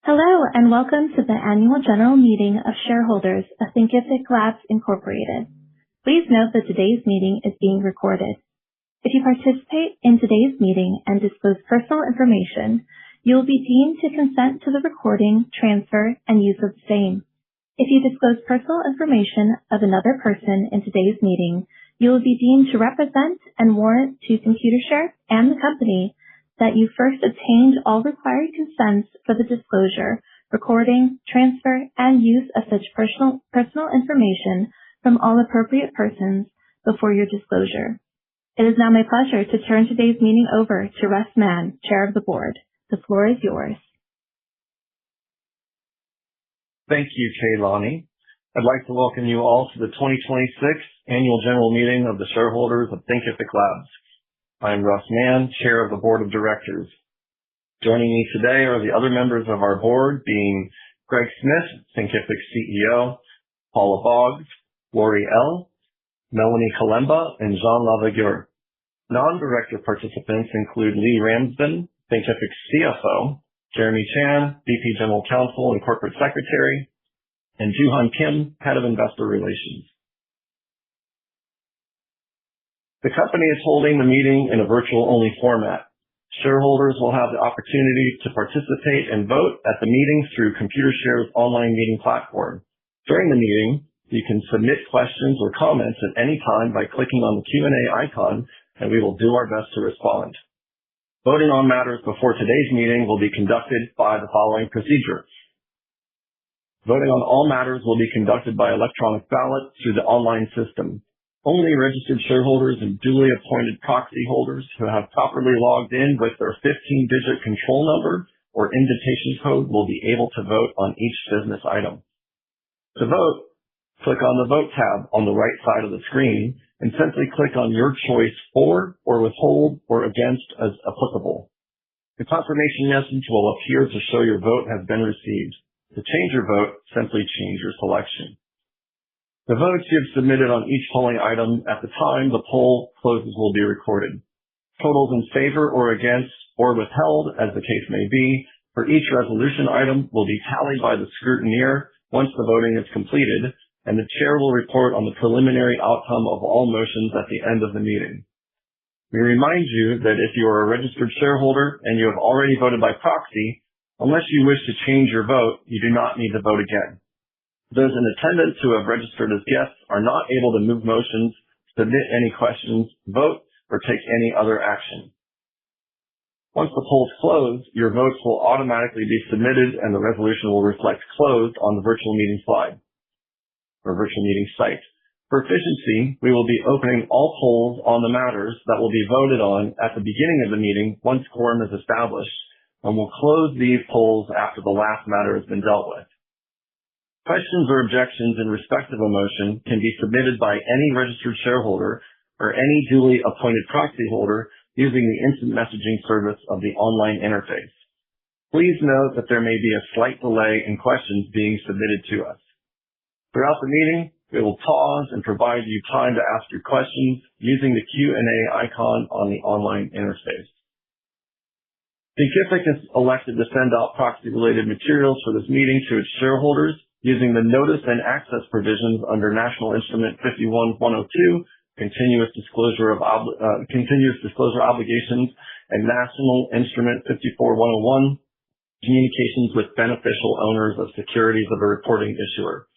Hello, and welcome to the Annual General Meeting of Shareholders of Thinkific Labs Incorporated. Please note that today's meeting is being recorded. If you participate in today's meeting and disclose personal information, you will be deemed to consent to the recording, transfer, and use of the same. If you disclose personal information of another person in today's meeting, you will be deemed to represent and warrant to Computershare and the company that you first obtained all required consents for the disclosure, recording, transfer, and use of such personal information from all appropriate persons before your disclosure. It is now my pleasure to turn today's meeting over to Russ Mann, Chair of the Board. The floor is yours. Thank you, Kaylani. I'd like to welcome you all to the 2026 Annual General Meeting of the Shareholders of Thinkific Labs. I'm Russ Mann, Chair of the Board of Directors. Joining me today are the other members of our board, being Greg Smith, Thinkific CEO, Paula Boggs, Lori L., Melanie Kalemba, and Jean Lavigueur. Non-director participants include Lee Ramsden, Thinkific CFO, Jeremy Chan, VP General Counsel and Corporate Secretary, and Juhan Kim, Head of Investor Relations. The company is holding the meeting in a virtual-only format. Shareholders will have the opportunity to participate and vote at the meeting through Computershare's online meeting platform. During the meeting, you can submit questions or comments at any time by clicking on the Q&A icon, and we will do our best to respond. Voting on matters before today's meeting will be conducted by the following procedure. Voting on all matters will be conducted by electronic ballot through the online system. Only registered shareholders and duly appointed proxy holders who have properly logged in with their 15-digit control number or invitation code will be able to vote on each business item. To vote, click on the Vote tab on the right side of the screen and simply click on your choice for or withhold or against as applicable. The confirmation message will appear to show your vote has been received. To change your vote, simply change your selection. The votes you have submitted on each polling item at the time the poll closes will be recorded. Totals in favor or against or withheld, as the case may be, for each resolution item will be tallied by the scrutineer once the voting is completed, and the chair will report on the preliminary outcome of all motions at the end of the meeting. We remind you that if you are a registered shareholder and you have already voted by proxy, unless you wish to change your vote, you do not need to vote again. Those in attendance who have registered as guests are not able to move motions, submit any questions, vote, or take any other action. Once the polls close, your votes will automatically be submitted and the resolution will reflect closed on the virtual meeting slide or virtual meeting site. For efficiency, we will be opening all polls on the matters that will be voted on at the beginning of the meeting once quorum is established, and we'll close these polls after the last matter has been dealt with. Questions or objections in respect of a motion can be submitted by any registered shareholder or any duly appointed proxy holder using the instant messaging service of the online interface. Please note that there may be a slight delay in questions being submitted to us. Throughout the meeting, we will pause and provide you time to ask your questions using the Q&A icon on the online interface. Thinkific has elected to send out proxy-related materials for this meeting to its shareholders using the notice and access provisions under National Instrument 51-102, continuous disclosure obligations, and National Instrument 54-101, communications with beneficial owners of securities of a reporting issuer.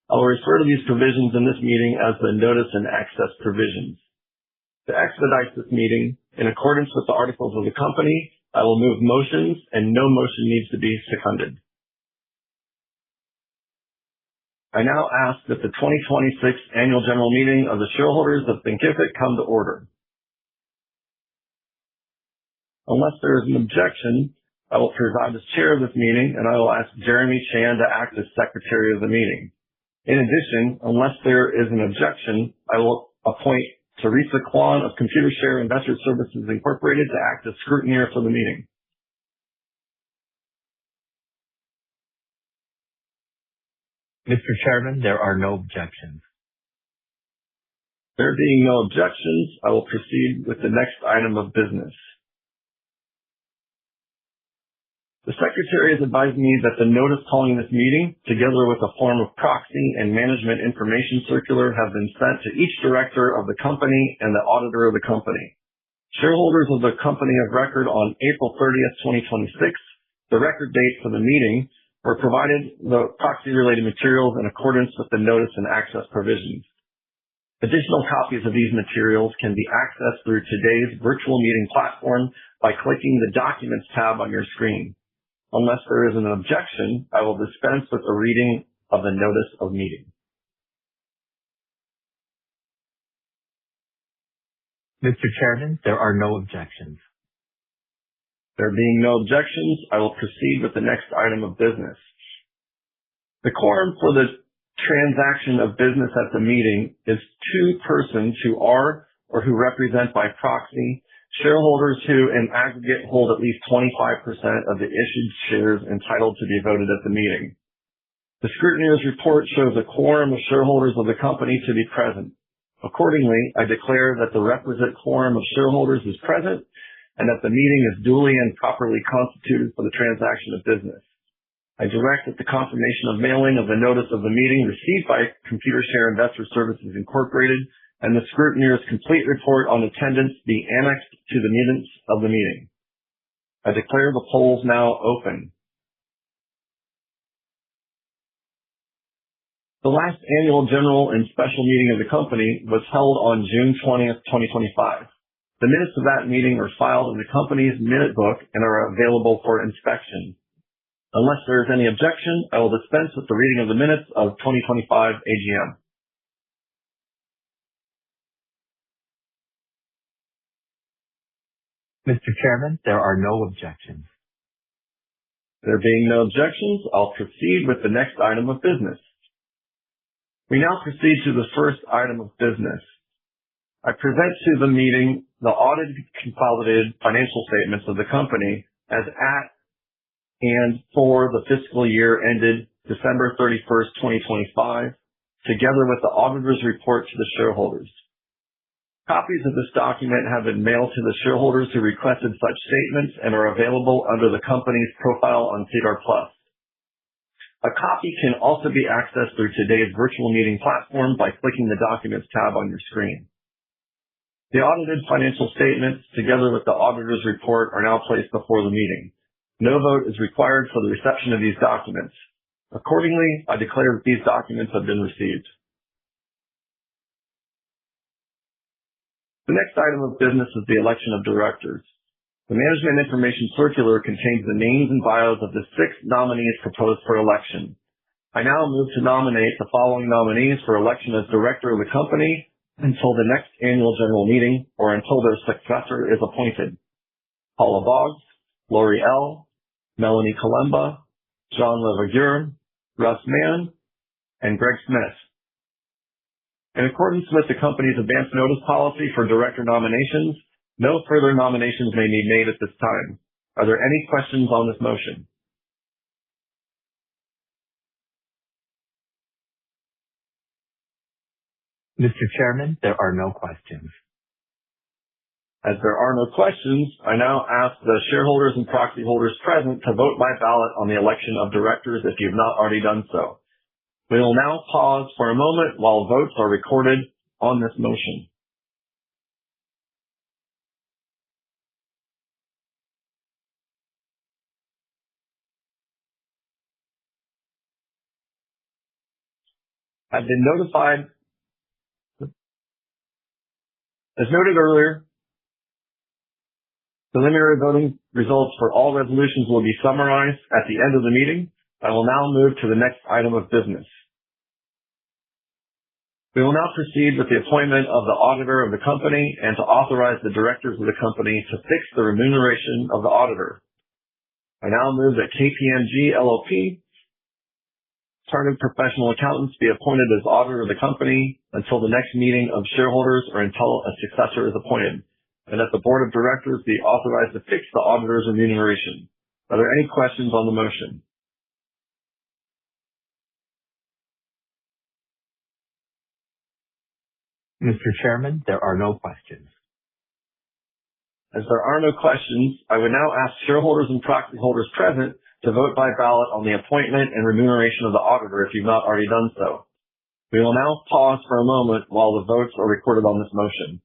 I will refer to these provisions in this meeting as the notice and access provisions. To expedite this meeting, in accordance with the articles of the company, I will move motions and no motion needs to be seconded. I now ask that the 2026 Annual General Meeting of the Shareholders of Thinkific come to order. Unless there is an objection, I will preside as chair of this meeting, and I will ask Jeremy Chan to act as secretary of the meeting. In addition, unless there is an objection, I will appoint Teresa Kwan of Computershare Investor Services Incorporated to act as scrutineer for the meeting. Mr. Chairman, there are no objections. There being no objections, I will proceed with the next item of business. The The Secretary has advised me that the notice calling this meeting, together with a form of proxy and management information circular, have been sent to each director of the company and the auditor of the company. Shareholders of the company of record on April 30th, 2026, the record date for the meeting, were provided the proxy-related materials in accordance with the notice and access provisions. Additional copies of these materials can be accessed through today's virtual meeting platform by clicking the Documents tab on your screen. Unless there is an objection, I will dispense with the reading of the notice of meeting. Mr. Chairman, there are no objections. There being no objections, I will proceed with the next item of business. The quorum for the transaction of business at the meeting is 2 persons who are or who represent by proxy shareholders who in aggregate hold at least 25% of the issued shares entitled to be voted at the meeting. The scrutineer's report shows a quorum of shareholders of the company to be present. Accordingly, I declare that the requisite quorum of shareholders is present and that the meeting is duly and properly constituted for the transaction of business. I direct that the confirmation of mailing of the notice of the meeting received by Computershare Investor Services Incorporated and the scrutineer's complete report on attendance be annexed to the minutes of the meeting. I declare the polls now open. The last annual general and special meeting of the company was held on June 20th, 2025. The minutes of that meeting are filed in the company's minute book and are available for inspection. Unless there is any objection, I will dispense with the reading of the minutes of 2025 AGM. Mr. Chairman, there are no objections. There being no objections, I'll proceed with the next item of business. We now proceed to the first item of business. I present to the meeting the audited consolidated financial statements of the company as at and for the fiscal year ended December 31st, 2025, together with the auditor's report to the shareholders. Copies of this document have been mailed to the shareholders who requested such statements and are available under the company's profile on SEDAR+. A copy can also be accessed through today's virtual meeting platform by clicking the Documents tab on your screen. The audited financial statements, together with the auditor's report, are now placed before the meeting. No vote is required for the reception of these documents. Accordingly, I declare that these documents have been received. The next item of business is the election of directors. The Management Information Circular contains the names and bios of the 6 nominees proposed for election. I now move to nominate the following nominees for election as director of the company until the next annual general meeting or until their successor is appointed. Paula Boggs, Lori L., Melanie Kalemba, John Levagueur, Russ Mann, and Greg Smith. In accordance with the company's advance notice policy for director nominations, no further nominations may be made at this time. Are there any questions on this motion? Mr. Chairman, there are no questions. As there are no questions, I now ask the shareholders and proxy holders present to vote by ballot on the election of directors if you have not already done so. We will now pause for a moment while votes are recorded on this motion. I've been notified. As noted earlier, preliminary voting results for all resolutions will be summarized at the end of the meeting. I will now move to the next item of business. We will now proceed with the appointment of the auditor of the company and to authorize the directors of the company to fix the remuneration of the auditor. I now move that KPMG LLP, Chartered Professional Accountants, be appointed as auditor of the company until the next meeting of shareholders or until a successor is appointed, and that the board of directors be authorized to fix the auditor's remuneration. Are there any questions on the motion? Mr. Chairman, there are no questions. As there are no questions, I would now ask shareholders and proxy holders present to vote by ballot on the appointment and remuneration of the auditor if you've not already done so. We will now pause for a moment while the votes are recorded on this motion.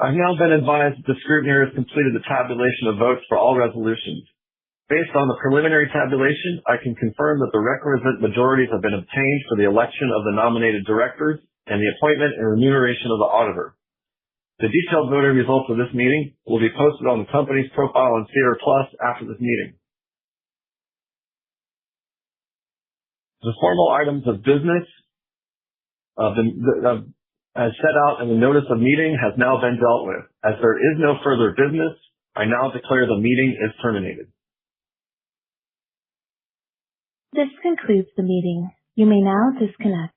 I've now been advised that the scrutineer has completed the tabulation of votes for all resolutions. Based on the preliminary tabulation, I can confirm that the requisite majorities have been obtained for the election of the nominated directors and the appointment and remuneration of the auditor. The detailed voting results of this meeting will be posted on the company's profile on SEDAR+ after this meeting. The formal items of business as set out in the notice of meeting has now been dealt with. As there is no further business, I now declare the meeting is terminated. This concludes the meeting. You may now disconnect.